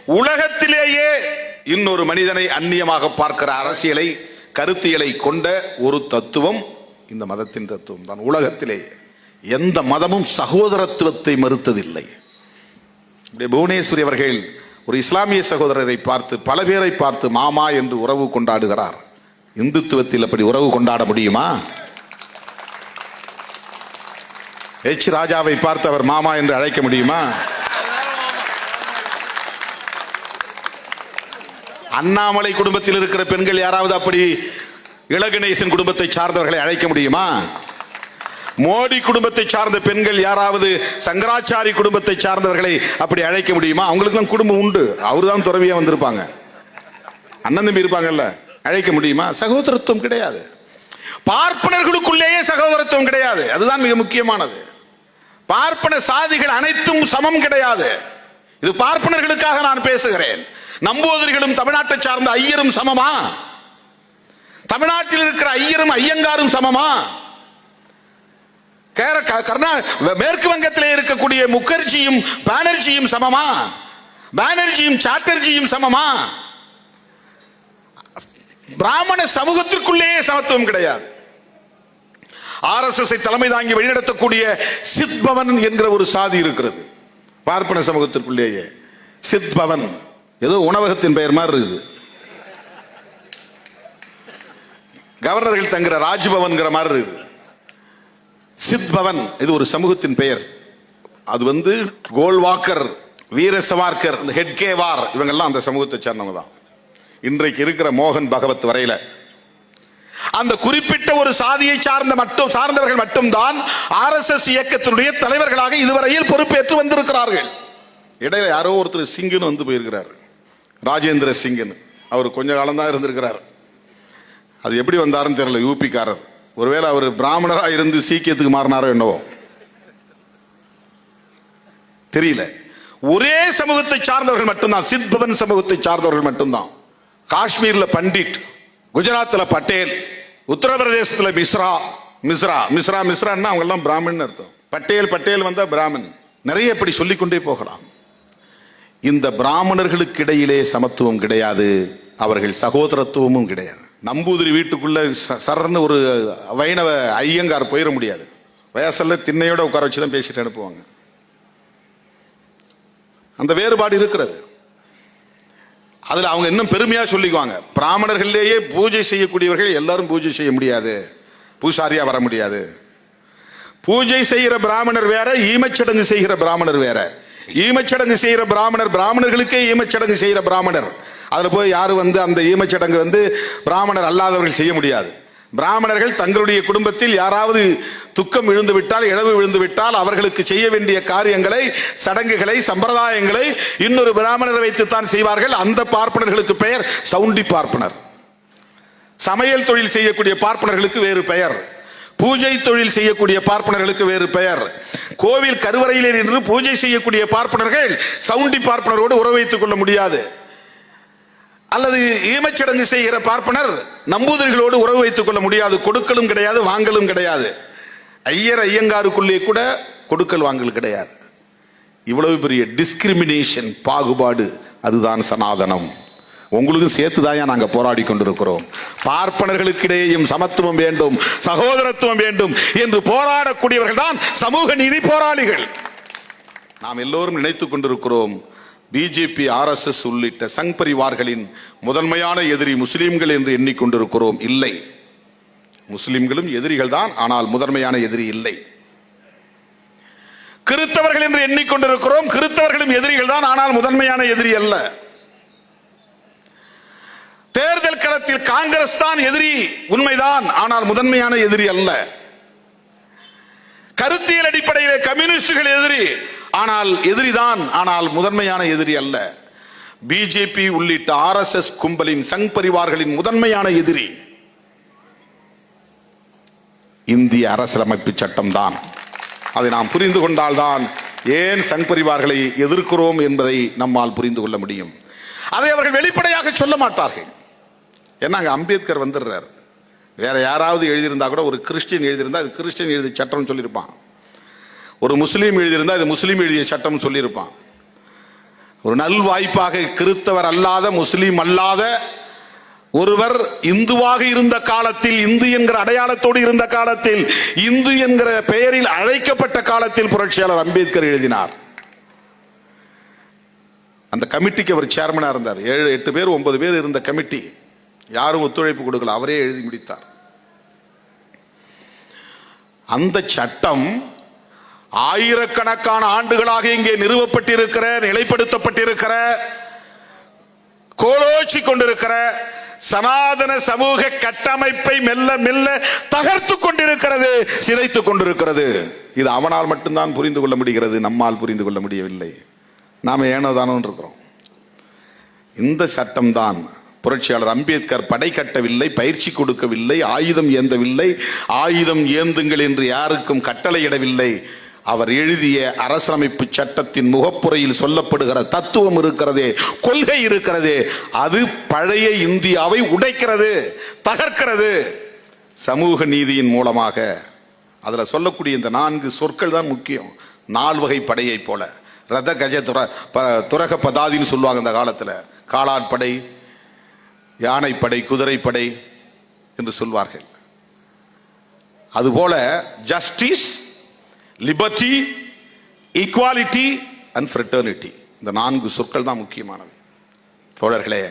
உலகத்திலேயே இன்னொரு மனிதனை அந்நியமாக பார்க்கிற அரசியலை, கருத்தியலை கொண்ட ஒரு தத்துவம் இந்த மதத்தின் தத்துவம் தான். உலகத்திலேயே எந்த மதமும் சகோதரத்துவத்தை மறுத்ததில்லை. புவனேஸ்வரி அவர்கள் ஒரு இஸ்லாமிய சகோதரரை பார்த்து, பல பேரை பார்த்து மாமா என்று உறவு கொண்டாடுகிறார். இந்துத்துவத்தில் அப்படி உறவு கொண்டாட முடியுமா? எச் ராஜாவை பார்த்து அவர் மாமா என்று அழைக்க முடியுமா? அண்ணாமலை குடும்பத்தில் இருக்கிற பெண்கள் யாராவது அப்படி இளகணேசன் குடும்பத்தை சார்ந்தவர்களை அழைக்க முடியுமா? மோடி குடும்பத்தை சார்ந்த பெண்கள் யாராவது சங்கராச்சாரி குடும்பத்தை சார்ந்தவர்களை அப்படி அழைக்க முடியுமா? அவங்களுக்கு குடும்பம் உண்டு, அவரு தான் துறவியா வந்திருப்பாங்க, அண்ணன் தம்பி இருப்பாங்கல்ல, அழைக்க முடியுமா? சகோதரத்துவம் கிடையாது. பார்ப்பனர்களுக்குள்ளேயே சகோதரத்துவம் கிடையாது. அதுதான் மிக முக்கியமானது. பார்ப்பன சாதிகள் அனைத்தும் சமம் கிடையாது. இது பார்ப்பனர்களுக்காக நான் பேசுகிறேன். நம்பூதிரிகளும் தமிழ்நாட்டை சார்ந்த ஐயரும் சமமா? தமிழ்நாட்டில் இருக்கிற ஐயரும் ஐயங்காரும் சமமா? மேற்கு வங்கத்திலே இருக்கக்கூடிய முகர்ஜியும் பானர்ஜியும் சமமா? பானர்ஜியும் சாட்டர்ஜியும் சமமா? பிராமண சமூகத்திற்குள்ளேயே சமத்துவம் கிடையாது. RSS தலைமை தாங்கி வழிநடத்தக்கூடிய சித்பவன் என்கிற ஒரு சாதி இருக்கிறது பார்ப்பன சமூகத்திற்குள்ளேயே. சித்பவன் ஏதோ உணவகத்தின் பெயர் மாதிரி இருக்குது. கவர்னர்கள் தங்குற ராஜ்பவன் மாதிரி இருக்குது. சித்பவன் இது ஒரு சமூகத்தின் பெயர். அது கோல்வாக்கர், வீர சவார்கர், ஹெட்கேவார் இவங்கெல்லாம் அந்த சமூகத்தை சேர்ந்தவங்க தான். இன்றைக்கு இருக்கிற மோகன் பகவத் வரையில அந்த குறிப்பிட்ட ஒரு சாதியை சார்ந்தவர்கள் மட்டும்தான் RSS இயக்கத்தினுடைய தலைவர்களாக இதுவரையில் பொறுப்பேற்று வந்திருக்கிறார்கள். இடையில யாரோ ஒருத்தர் சிங்குன்னு வந்து போயிருக்கிறார், ராஜேந்திர சிங்குன்னு. அவர் கொஞ்ச காலம் தான் இருந்திருக்கிறார். அது எப்படி வந்தாருன்னு தெரியல. யூபிக்காரர். ஒருவேளை அவர் பிராமணரா இருந்து சீக்கியத்துக்கு மாறினாரோ என்னவோ தெரியல. ஒரே சமூகத்தை சார்ந்தவர்கள் மட்டும்தான், சித்பவன் சமூகத்தை சார்ந்தவர்கள் மட்டும்தான். காஷ்மீர்ல பண்டிட், குஜராத்ல பட்டேல், உத்தரப்பிரதேசத்துல மிஸ்ரா. அவங்க எல்லாம் பிராமணன் அர்த்தம். பட்டேல் வந்தா பிராமன். நிறைய இப்படி சொல்லிக்கொண்டே போகலாம். இந்த பிராமணர்களுக்கு இடையிலே சமத்துவம் கிடையாது, அவர்கள் சகோதரத்துவமும் கிடையாது. நம்பூதிரி வீட்டுக்குள்ள சரன்னு ஒரு வைணவ ஐயங்கார் போயிட முடியாது. வயசுல திண்ணையோட உட்கார வச்சுதான் பேசிட்டு அனுப்புவாங்க. அந்த வேறுபாடு இருக்கிறது. அதுல அவங்க இன்னும் பெருமையா சொல்லிக்குவாங்க, பிராமணர்கள்லேயே பூஜை செய்யக்கூடியவர்கள் எல்லாரும் பூஜை செய்ய முடியாது, பூசாரியா வர முடியாது. பூஜை செய்கிற பிராமணர் வேற, ஈமச்சடங்கு செய்கிற பிராமணர் வேற. ஈமச்சடங்கு செய்கிற பிராமணர்களுக்கே ஈமச்சடங்கு செய்கிற பிராமணர். அதுல போய் யாரு அந்த ஈமச்சடங்கு பிராமணர் அல்லாதவர்கள் செய்ய முடியாது. பிராமணர்கள் தங்களுடைய குடும்பத்தில் யாராவது துக்கம் விழுந்து விட்டால், இழவு விழுந்து விட்டால் அவர்களுக்கு செய்ய வேண்டிய காரியங்களை, சடங்குகளை, சம்பிரதாயங்களை இன்னொரு பிராமணரை வைத்துத்தான் செய்வார்கள். அந்த பார்ப்பனர்களுக்கு பெயர் சவுண்டி பார்ப்பனர். சமையல் தொழில் செய்யக்கூடிய பார்ப்பனர்களுக்கு வேறு பெயர், பூஜை தொழில் செய்யக்கூடிய பார்ப்பனர்களுக்கு வேறு பெயர். கோவில் கருவறையிலே நின்று பூஜை செய்யக்கூடிய பார்ப்பனர்கள் சவுண்டி பார்ப்பனரோடு உறவு வைத்துக் கொள்ள முடியாது. அல்லது ஈமச்சடங்கு செய்கிற பார்ப்பனர் நம்பூதிரிகளோடு உறவு வைத்துக் கொள்ள முடியாது. கொடுக்கலும் கிடையாது, வாங்கலும் கிடையாது. ஐயங்காருக்குள்ளே கூட கொடுக்கல் வாங்கல் கிடையாது. இவ்வளவு பெரிய டிஸ்கிரிமினேஷன், பாகுபாடு, அதுதான் சனாதனம். உங்களுக்கும் சேர்த்துதான் நாங்க போராடி கொண்டிருக்கிறோம். பார்ப்பனர்களுக்கிடையேயும் சமத்துவம் வேண்டும், சகோதரத்துவம் வேண்டும் என்று போராடக்கூடியவர்கள் தான் சமூக நீதி போராளிகள். நாம் எல்லோரும் நினைத்துக் கொண்டிருக்கிறோம், பிஜேபி, RSS உள்ளிட்ட சங் பரிவார்களின் முதன்மையான எதிரி முஸ்லிம்கள் என்று எண்ணிக்கொண்டிருக்கிறோம். இல்லை, முஸ்லிம்களும் எதிரிகள் தான், ஆனால் முதன்மையான எதிரி இல்லை. கிறிஸ்தவர்கள் என்று எண்ணிக்கொண்டிருக்கிறோம், கிறிஸ்தவர்களும் எதிரிகள் தான், ஆனால் முதன்மையான எதிரி அல்ல. தேர்தல் களத்தில் காங்கிரஸ் தான் எதிரி, உண்மைதான், ஆனால் முதன்மையான எதிரி அல்ல. கருத்தியல் அடிப்படையிலே கம்யூனிஸ்டுகள் எதிரி, ஆனால் எதிரிதான், ஆனால் முதன்மையான எதிரி அல்ல. பிஜேபி உள்ளிட்ட RSS கும்பலின் சங் பரிவார்களின் முதன்மையான எதிரி இந்திய அரசியலமைப்பு சட்டம் தான். அதை நாம் புரிந்து கொண்டால்தான் ஏன் சங் பரிவார்களை எதிர்க்கிறோம் என்பதை நம்மால் புரிந்து கொள்ள முடியும். அதை அவர்கள் வெளிப்படையாக சொல்ல மாட்டார்கள். ஏன்னா அம்பேத்கர் வந்துடுறார். வேற யாராவது எழுதியிருந்தா கூட, ஒரு கிறிஸ்டியன் எழுதியிருந்தா அது கிறிஸ்டியன் எழுதிய சட்டம் சொல்லியிருப்பான், ஒரு முஸ்லீம் எழுதியிருந்தா இது முஸ்லீம் எழுதிய சட்டம் சொல்லியிருப்பான். ஒரு நல் வாய்ப்பாக கிறிஸ்தவர் அல்லாத, முஸ்லீம் அல்லாத ஒருவர் இந்துவாக இருந்த காலத்தில், இந்து என்கிற அடையாளத்தோடு இருந்த காலத்தில், இந்து என்கிற பெயரில் அழைக்கப்பட்ட காலத்தில் புரட்சியாளர் அம்பேத்கர் எழுதினார். அந்த கமிட்டிக்கு அவர் சேர்மனா இருந்தார். 7-8 பேர் 9 பேர் இருந்த கமிட்டி, யாரும் ஒத்துழைப்பு கொடுக்கல, அவரே எழுதி முடித்தார். அந்த சட்டம் ஆயிரக்கணக்கான ஆண்டுகளாக இங்கே நிறுவப்பட்டிருக்கிற, நிலைப்படுத்தப்பட்டிருக்கிற, கோலோச்சி கொண்டிருக்கிற சனாதன சமூக கட்டமைப்பை மெல்ல மெல்ல தகர்த்து கொண்டிருக்கிறது, சிதைத்து கொண்டிருக்கிறது. இது அவனால் மட்டும்தான் புரிந்து கொள்ள முடிகிறது, நம்மால் புரிந்து கொள்ள முடியவில்லை. நாம ஏனோதானோ இருக்கிறோம். இந்த சட்டம்தான் புரட்சியாளர் அம்பேத்கர் படை கட்டவில்லை, பயிற்சி கொடுக்கவில்லை, ஆயுதம் ஏந்தவில்லை, ஆயுதம் ஏந்துங்கள் என்று யாருக்கும் கட்டளையிடவில்லை. அவர் எழுதிய அரசியலமைப்பு சட்டத்தின் முகப்புரையில் சொல்லப்படுகிற தத்துவம் இருக்கிறதே, கொள்கை இருக்கிறதே, அது பழைய இந்தியாவை உடைக்கிறது, தகர்க்கிறது. சமூக நீதியின் மூலமாக அதில் சொல்லக்கூடிய இந்த 4 சொற்கள் தான் முக்கியம். 4 வகை படையை போல, ரத கஜ துரக பதாதின்னு சொல்லுவாங்க அந்த காலத்தில். காலாட்படை, யானைப்படை, குதிரைப்படை என்று சொல்வார்கள். அதுபோல justice, liberty, equality and fraternity, இந்த 4 சொற்கள் தான் முக்கியமானவை. தோழர்களே,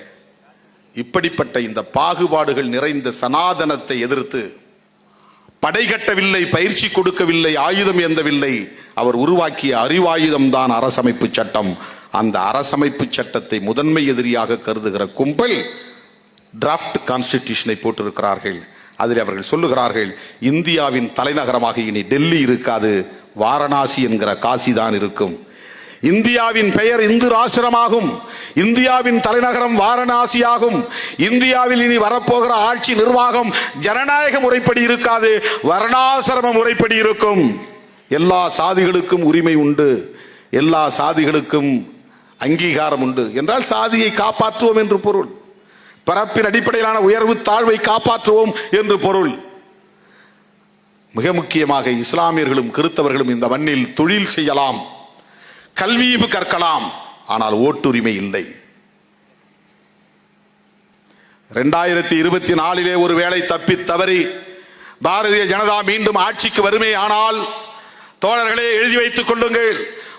இப்படிப்பட்ட இந்த பாகுபாடுகள் நிறைந்த சனாதனத்தை எதிர்த்து படை கட்டவில்லை, பயிற்சி கொடுக்கவில்லை, ஆயுதம் ஏந்தவில்லை, அவர் உருவாக்கிய அறிவாயுதம் தான் அரசமைப்பு சட்டம். அந்த அரசமைப்பு சட்டத்தை முதன்மை எதிரியாக கருதுகிற கும்பல் டிராஃப்ட் கான்ஸ்டிடியூஷனை போட்டிருக்கிறார்கள். அதில் அவர்கள் சொல்லுகிறார்கள், இந்தியாவின் தலைநகரமாக இனி டெல்லி இருக்காது, வாரணாசி என்கிற காசி தான் இருக்கும். இந்தியாவின் பெயர் இந்து ராஷ்டிரமாகும், இந்தியாவின் தலைநகரம் வாரணாசி ஆகும். இந்தியாவில் இனி வரப்போகிற ஆட்சி நிர்வாகம் ஜனநாயக முறைப்படி இருக்காது, வர்ணாசிரம முறைப்படி இருக்கும். எல்லா சாதிகளுக்கும் உரிமை உண்டு, எல்லா சாதிகளுக்கும் அங்கீகாரம் உண்டு என்றால் சாதியை காப்பாற்றுவோம் என்று பொருள். பரப்பின் அடிப்படையிலான உயர்வு தாழ்வை காப்பாற்றுவோம் என்று பொருள். மிக முக்கியமாக இஸ்லாமியர்களும் கிறிஸ்தவர்களும் இந்த மண்ணில் தொழில் செய்யலாம், கல்வியும் கற்கலாம், ஆனால் ஓட்டுரிமை இல்லை. 2024 ஒருவேளை தப்பி தவறி பாரதிய ஜனதா மீண்டும் ஆட்சிக்கு வருமே ஆனால், தோழர்களே எழுதி வைத்துக் கொள்ளுங்கள்,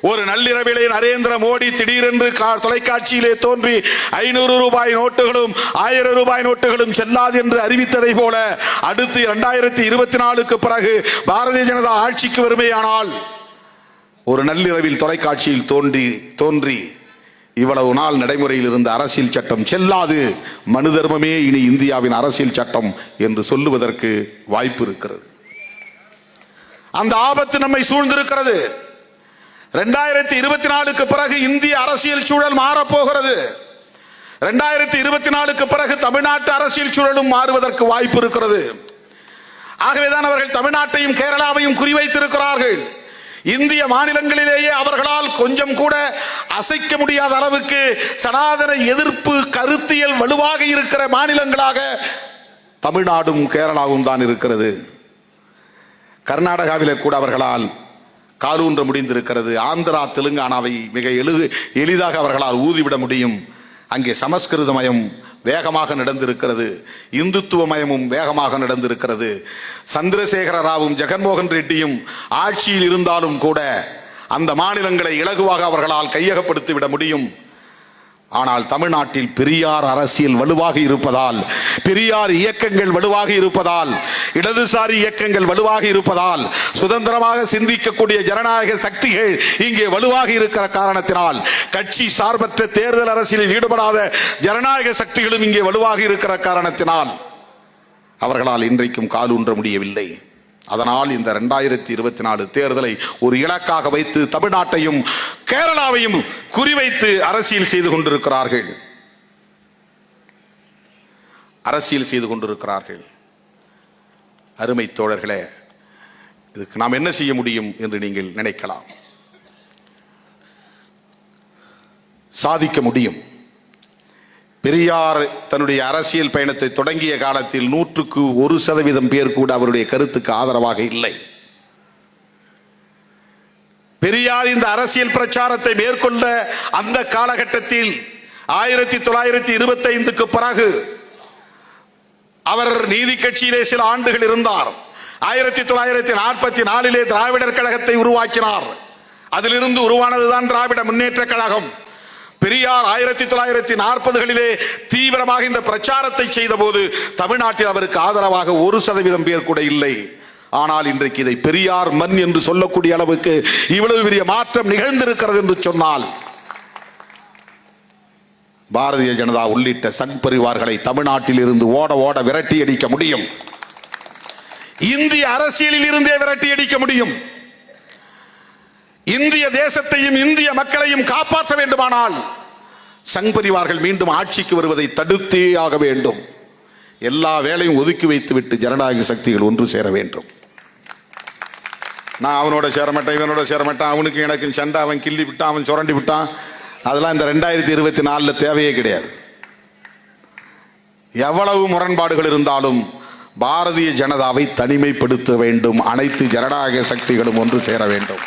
ஒரு நள்ளிரவிலே நரேந்திர மோடி திடீரென்று தொலைக்காட்சியிலே தோன்றி 500 ரூபாய் நோட்டுகளும் 1000 ரூபாய் நோட்டுகளும் செல்லாது என்று அறிவித்ததை போல அடுத்து 2024க்கு பிறகு பாரதிய ஜனதா ஆட்சிக்கு வருமேயானால், ஒரு நள்ளிரவில் தொலைக்காட்சியில் தோன்றி இவ்வளவு நாள் நடைமுறையில் இருந்த அரசியல் சட்டம் செல்லாது, மனு தர்மமே இனி இந்தியாவின் அரசியல் சட்டம் என்று சொல்லுவதற்கு வாய்ப்பு இருக்கிறது. அந்த ஆபத்து நம்மை சூழ்ந்திருக்கிறது. 2024க்கு பிறகு இந்திய அரசியல் சூழல் மாறப்போகிறது. 2024க்கு பிறகு தமிழ்நாட்டு அரசியல் சூழலும் மாறுவதற்கு வாய்ப்பு இருக்கிறது. ஆகவேதான் அவர்கள் தமிழ்நாட்டையும் கேரளாவையும் குறிவைத்திருக்கிறார்கள். இந்திய மாநிலங்களிலேயே அவர்களால் கொஞ்சம் கூட அசைக்க முடியாத அளவுக்கு சனாதன எதிர்ப்பு கருத்தியல் வலுவாக இருக்கிற மாநிலங்களாக தமிழ்நாடும் கேரளாவும் தான் இருக்கிறது. கர்நாடகாவிலே கூட அவர்களால் காலூன்ற முடிந்திருக்கிறது. ஆந்திரா, தெலுங்கானாவை மிக எளிதாக அவர்களால் ஊதிவிட முடியும். அங்கே சமஸ்கிருதமயம் வேகமாக நடந்திருக்கிறது, இந்துத்துவமயமும் வேகமாக நடந்திருக்கிறது. சந்திரசேகர ராவும் ஜெகன்மோகன் ரெட்டியும் ஆட்சியில் இருந்தாலும் கூட அந்த மாநிலங்களை இலகுவாக அவர்களால் கையகப்படுத்திவிட முடியும். ஆனால் தமிழ்நாட்டில் பெரியார் அரசியல் வலுவாக இருப்பதால், பெரியார் இயக்கங்கள் வலுவாக இருப்பதால், இடதுசாரி இயக்கங்கள் வலுவாக இருப்பதால், சுதந்திரமாக சிந்திக்கக்கூடிய ஜனநாயக சக்திகள் இங்கே வலுவாக இருக்கிற காரணத்தினால், கட்சி சார்பற்ற தேர்தல் அரசியலில் ஈடுபடாத ஜனநாயக சக்திகளும் இங்கே வலுவாக இருக்கிற காரணத்தினால் அவர்களால் இன்றைக்கும் காலூன்ற முடியவில்லை. அதனால் இந்த 2024 தேர்தலை ஒரு இலக்காக வைத்து தமிழ்நாட்டையும் கேரளாவையும் குறிவைத்து அரசியல் செய்து கொண்டிருக்கிறார்கள். அருமை தோழர்களே, இதுக்கு நாம் என்ன செய்ய முடியும் என்று நீங்கள் நினைக்கலாம். சாதிக்க முடியும். பெரியார் தன்னுடைய அரசியல் பயணத்தை தொடங்கிய காலத்தில் 100% பேர் கூட அவருடைய கருத்துக்கு ஆதரவாக இல்லை. பெரியார் இந்த அரசியல் பிரச்சாரத்தை மேற்கொண்ட அந்த காலகட்டத்தில் 1925க்கு பிறகு அவர் நீதி கட்சியிலே சில ஆண்டுகள் இருந்தார். 1944 திராவிடர் கழகத்தை உருவாக்கினார். அதிலிருந்து உருவானதுதான் திராவிட முன்னேற்ற கழகம். பெரியார் 1940களிலே தீவிரமாக இந்த பிரச்சாரத்தை செய்த போது தமிழ்நாட்டில் அவருக்கு ஆதரவாக 1% பேர் கூட இல்லை. ஆனால் இன்றைக்கு இதை பெரியார் மண் என்று சொல்லக்கூடிய அளவுக்கு இவ்வளவு பெரிய மாற்றம் நிகழ்ந்திருக்கிறது என்று சொன்னால் பாரதிய ஜனதா உள்ளிட்ட சங் பரிவார்களை தமிழ்நாட்டில் இருந்து ஓட ஓட விரட்டி அடிக்க முடியும். இந்திய அரசியலில் இருந்தே விரட்டி அடிக்க முடியும். இந்திய தேசத்தையும் இந்திய மக்களையும் காப்பாற்ற வேண்டுமானால் சங் பரிவார்கள் மீண்டும் ஆட்சிக்கு வருவதை தடுத்தே ஆக வேண்டும். எல்லா வேலையும் ஒதுக்கி வைத்துவிட்டு ஜனநாயக சக்திகள் ஒன்று சேர வேண்டும். நான் அவனோட சேரமாட்டேன், இவனோட சேரமாட்டேன், அவனுக்கு எனக்கு சண்டை, அவன் கிள்ளி விட்டான், அவன் சுரண்டி விட்டான், அதெல்லாம் இந்த 2024 தேவையே கிடையாது. எவ்வளவு முரண்பாடுகள் இருந்தாலும் பாரதிய ஜனதாவை தனிமைப்படுத்த வேண்டும். அனைத்து ஜனநாயக சக்திகளும் ஒன்று சேர வேண்டும்.